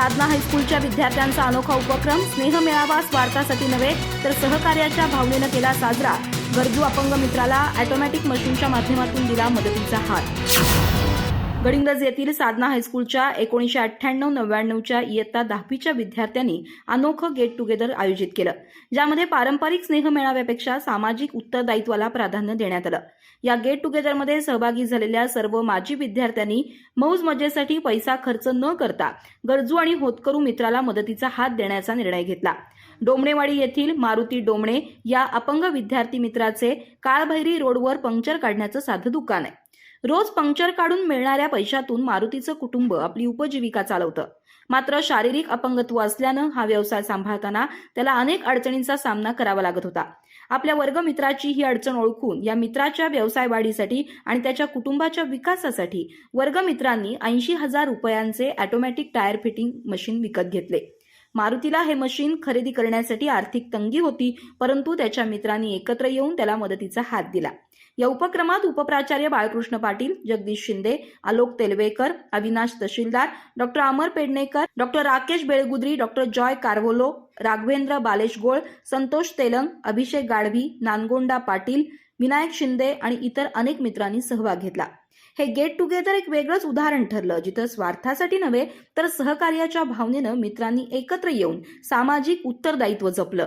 साधना हायस्कूलच्या विद्यार्थ्यांचा अनोखा उपक्रम स्नेह मेळावा स्वार्थासाठी नव्हे तर सहकार्याच्या भावनेनं केला साजरा। गरजू अपंग मित्राला ऑटोमॅटिक मशीनच्या माध्यमातून दिला मदतीचा हात। गडिंग्लज येथील साधना हायस्कूलच्या 1998-99च्या इयत्ता 10वीच्या विद्यार्थ्यांनी अनोखं गेट टुगेदर आयोजित केलं, ज्यामध्ये पारंपरिक स्नेह मेळाव्यापेक्षा सामाजिक उत्तरदायित्वाला प्राधान्य देण्यात आलं। या गेट टुगेदरमध्ये सहभागी झालेल्या सर्व माजी विद्यार्थ्यांनी मौज मजेसाठी पैसा खर्च न करता गरजू आणि होतकरू मित्राला मदतीचा हात देण्याचा निर्णय घेतला। डोमणेवाडी येथील मारुती डोमणे या अपंग विद्यार्थी मित्राचे काळभैरी रोडवर पंक्चर काढण्याचं साधं दुकान आहे। रोज पंक्चर काढून मिळणाऱ्या पैशातून मारुतीचं कुटुंब आपली उपजीविका चालवतं। मात्र शारीरिक अपंगत्व असल्यानं हा व्यवसाय सांभाळताना त्याला अनेक अडचणींचा सामना करावा लागत होता। आपल्या वर्गमित्राची ही अडचण ओळखून या मित्राच्या व्यवसाय वाढीसाठी आणि त्याच्या कुटुंबाच्या विकासासाठी वर्गमित्रांनी 80,000 रुपयांचे ऑटोमॅटिक टायर फिटिंग मशीन विकत घेतले। मारुतीला हे मशीन खरेदी करण्यासाठी आर्थिक तंगी होती, परंतु त्याच्या मित्रांनी एकत्र येऊन त्याला मदतीचा हात दिला। या उपक्रमात उपप्राचार्य Balkrishna Patil, Jagdish Shinde, Alok Telwekar, Avinash Tahsildar, doctor Amar Pednekar, doctor Rakesh Belgudri, doctor Joy Carvalho, Raghavendra Baleshgol, Santosh Telang, Abhishek Gadhavi, Nangonda Patil, Vinayak Shinde आणि इतर अनेक मित्रांनी सहभाग घेतला। हे गेट टुगेदर एक वेगळंच उदाहरण ठरलं, जिथं स्वार्थासाठी नव्हे तर सहकार्याच्या भावनेनं मित्रांनी एकत्र येऊन सामाजिक उत्तरदायित्व जपलं।